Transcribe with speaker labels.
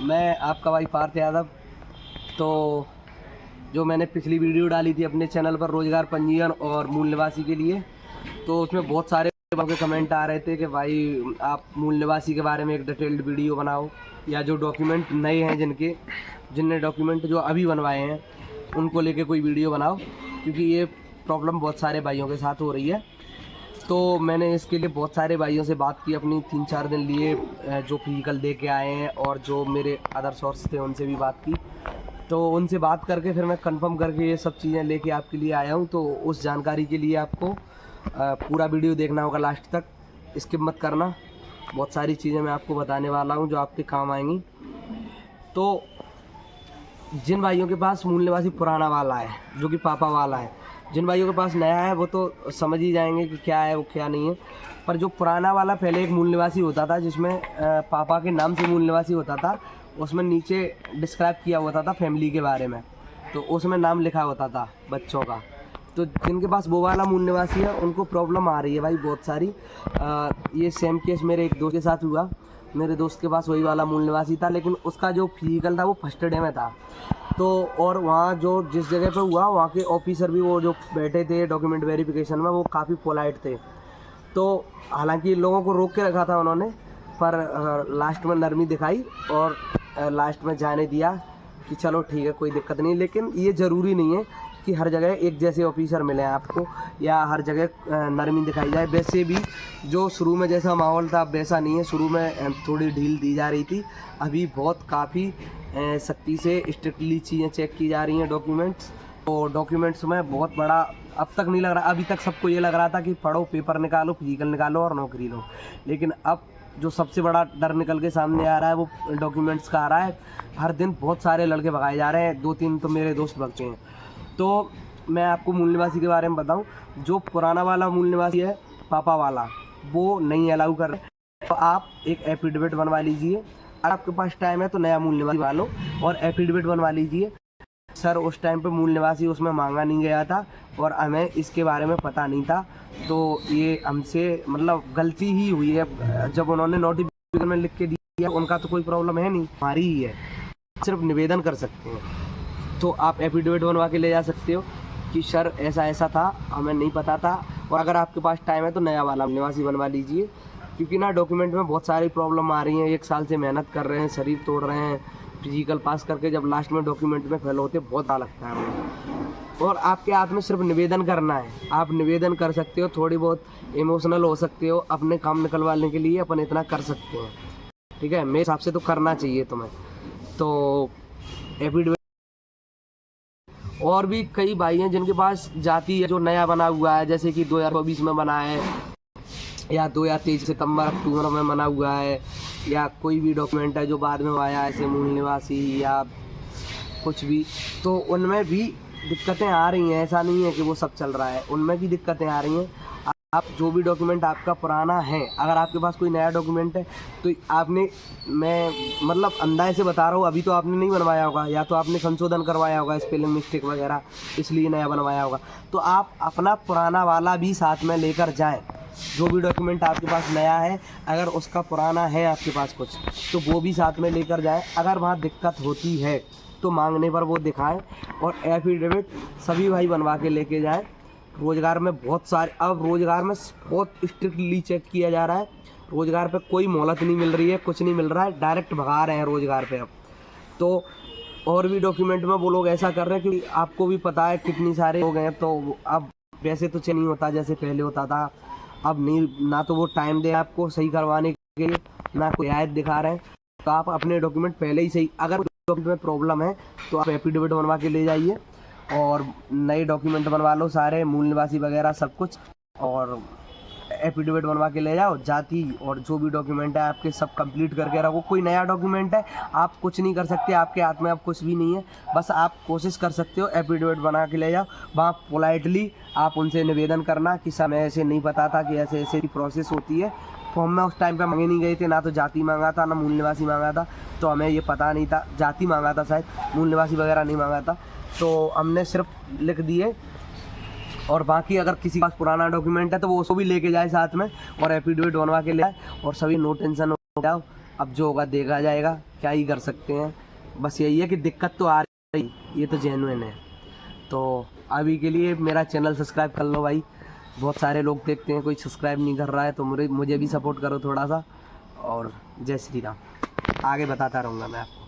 Speaker 1: मैं आपका भाई पार्थ यादव। तो जो मैंने पिछली वीडियो डाली थी अपने चैनल पर रोज़गार पंजीयन और मूल निवासी के लिए, तो उसमें बहुत सारे के कमेंट आ रहे थे कि भाई आप मूल निवासी के बारे में एक डिटेल्ड वीडियो बनाओ, या जो डॉक्यूमेंट नए हैं जिनने डॉक्यूमेंट जो अभी बनवाए हैं उनको लेके कोई वीडियो बनाओ, क्योंकि ये प्रॉब्लम बहुत सारे भाइयों के साथ हो रही है। तो मैंने इसके लिए बहुत सारे भाइयों से बात की, अपनी 3-4 दिन लिए जो फिजिकल दे के आए हैं, और जो मेरे अदर सोर्स थे उनसे भी बात की। तो उनसे बात करके फिर मैं कंफर्म करके ये सब चीज़ें लेके आपके लिए आया हूँ। तो उस जानकारी के लिए आपको पूरा वीडियो देखना होगा लास्ट तक, स्किप मत करना। बहुत सारी चीज़ें मैं आपको बताने वाला हूँ जो आपके काम आएंगी। तो जिन भाइयों के पास मूल निवासी पुराना वाला है, जो कि पापा वाला है, जिन भाइयों के पास नया है वो तो समझ ही जाएंगे कि क्या है वो क्या नहीं है। पर जो पुराना वाला पहले एक मूल निवासी होता था, जिसमें पापा के नाम से मूल निवासी होता था, उसमें नीचे डिस्क्राइब किया होता था फैमिली के बारे में, तो उसमें नाम लिखा होता था बच्चों का। तो जिनके पास वो वाला मूल निवासी है उनको प्रॉब्लम आ रही है भाई बहुत सारी। ये सेम केस मेरे एक दोस्त के साथ हुआ। मेरे दोस्त के पास वही वाला मूल निवासी था, लेकिन उसका जो फिजिकल था वो फर्स्ट डे में था। तो और वहाँ जो जिस जगह पे हुआ वहाँ के ऑफिसर भी, वो जो बैठे थे डॉक्यूमेंट वेरिफिकेशन में, वो काफ़ी पोलाइट थे। तो हालांकि लोगों को रोक के रखा था उन्होंने, पर लास्ट में नरमी दिखाई और लास्ट में जाने दिया कि चलो ठीक है कोई दिक्कत नहीं। लेकिन ये ज़रूरी नहीं है कि हर जगह एक जैसे ऑफिसर मिले आपको, या हर जगह नरमी दिखाई जाए। वैसे भी जो शुरू में जैसा माहौल था वैसा नहीं है। शुरू में थोड़ी ढील दी जा रही थी, अभी बहुत काफ़ी सख्ती से स्ट्रिक्टली चीज़ें चेक की जा रही हैं डॉक्यूमेंट्स। तो डॉक्यूमेंट्स में बहुत बड़ा अब तक नहीं लग रहा। अभी तक सबको ये लग रहा था कि पढ़ो, पेपर निकालो, फिजिकल निकालो और नौकरी लो। लेकिन अब जो सबसे बड़ा डर निकल के सामने आ रहा है वो डॉक्यूमेंट्स का आ रहा है। हर दिन बहुत सारे लड़के भगाए जा रहे हैं, 2-3 तो मेरे दोस्त भगते हैं। तो मैं आपको मूल निवासी के बारे में बताऊं, जो पुराना वाला मूल निवासी है पापा वाला, वो नहीं अलाउ कर रहे। तो आप एक एफिडेविट बनवा लीजिए। अगर आपके पास टाइम है तो नया मूल निवासी बनवा लो और एफिडेविट बनवा लीजिए। सर उस टाइम पे मूल निवासी उसमें मांगा नहीं गया था और हमें इसके बारे में पता नहीं था, तो ये हमसे मतलब गलती ही हुई है। जब उन्होंने नोटिफिकेशन में लिख के दिया, उनका तो कोई प्रॉब्लम है नहीं, हमारी ही है। सिर्फ निवेदन कर सकते हैं। तो आप एफिडेविट बनवा के ले जा सकते हो कि सर ऐसा ऐसा था, हमें नहीं पता था। और अगर आपके पास टाइम है तो नया वाला निवासी बनवा लीजिए, क्योंकि ना डॉक्यूमेंट में बहुत सारी प्रॉब्लम आ रही हैं। 1 साल से मेहनत कर रहे हैं, शरीर तोड़ रहे हैं, फिजिकल पास करके जब लास्ट में डॉक्यूमेंट में फेल होते बहुत अच्छा लगता है हमें। और आपके हाथ में सिर्फ निवेदन करना है। आप निवेदन कर सकते हो, थोड़ी बहुत इमोशनल हो सकते हो, अपने काम निकलवाने के लिए अपन इतना कर सकते हैं, ठीक है। मेरे हिसाब से तो करना चाहिए तुम्हें। तो एफिडेविट। और भी कई भाई हैं जिनके पास जाति है जो नया बना हुआ है, जैसे कि 2024 में बना है, या 2023 सितंबर अक्टूबर में बना हुआ है, या कोई भी डॉक्यूमेंट है जो बाद में आया है, ऐसे मूल निवासी या कुछ भी। तो उनमें भी दिक्कतें आ रही हैं। ऐसा नहीं है कि वो सब चल रहा है, उनमें भी दिक्कतें आ रही हैं। आप जो भी डॉक्यूमेंट आपका पुराना है, अगर आपके पास कोई नया डॉक्यूमेंट है तो आपने, मैं मतलब अंदाजे से बता रहा हूँ, अभी तो आपने नहीं बनवाया होगा, या तो आपने संशोधन करवाया होगा, स्पेलिंग मिस्टेक वगैरह, इसलिए नया बनवाया होगा। तो आप अपना पुराना वाला भी साथ में लेकर जाएं। जो भी डॉक्यूमेंट आपके पास नया है, अगर उसका पुराना है आपके पास कुछ, तो वो भी साथ में लेकर जाएं। अगर वहाँ दिक्कत होती है तो मांगने पर वो दिखाएं। और एफिडेविट सभी भाई बनवा के लेके जाएं। रोज़गार में बहुत सारे, अब रोज़गार में बहुत स्ट्रिक्टली चेक किया जा रहा है। रोज़गार पे कोई मोहलत नहीं मिल रही है, कुछ नहीं मिल रहा है, डायरेक्ट भगा रहे हैं रोज़गार पे अब तो। और भी डॉक्यूमेंट में वो लोग ऐसा कर रहे हैं, क्योंकि आपको भी पता है कितनी सारे हो गए। तो अब वैसे तो नहीं होता जैसे पहले होता था। अब नहीं, ना तो वो टाइम दे आपको सही करवाने के लिए, ना कोई रियायत दिखा रहे हैं। तो आप अपने डॉक्यूमेंट पहले ही सही, अगर डॉक्यूमेंट में प्रॉब्लम है तो आप एफिडेविट बनवा के ले जाइए और नए डॉक्यूमेंट बनवा लो सारे, मूल निवासी वगैरह सब कुछ, और एफिडेविट बनवा के ले जाओ। जाति और जो भी डॉक्यूमेंट है आपके सब कंप्लीट करके रखो। कोई नया डॉक्यूमेंट है, आप कुछ नहीं कर सकते, आपके हाथ में अब कुछ भी नहीं है। बस आप कोशिश कर सकते हो एफिडेविट बना के ले जाओ। वहाँ पोलाइटली आप उनसे निवेदन करना कि सर मैं ऐसे नहीं पता था कि ऐसे ऐसे प्रोसेस होती है। फॉर्म में उस टाइम पे मांगे नहीं गए थे, ना तो जाति मांगा था ना मूल निवासी मांगा था, तो हमें ये पता नहीं था। जाति मांगा था शायद, मूल निवासी वगैरह नहीं मांगा था। तो हमने सिर्फ लिख दिए। और बाकी अगर किसी के पास पुराना डॉक्यूमेंट है तो वो उसको भी लेके जाए साथ में, और एफिडेविट बनवा के ले आए, और सभी नो टेंशन हो जाओ। अब जो होगा देखा जाएगा, क्या ही कर सकते हैं। बस यही है कि दिक्कत तो आ रही, ये तो जेन्युइन है। तो अभी के लिए मेरा चैनल सब्सक्राइब कर लो भाई, बहुत सारे लोग देखते हैं, कोई सब्सक्राइब नहीं कर रहा है, तो मुझे भी सपोर्ट करो थोड़ा सा। और जय श्री राम, आगे बताता रहूँगा मैं आपको।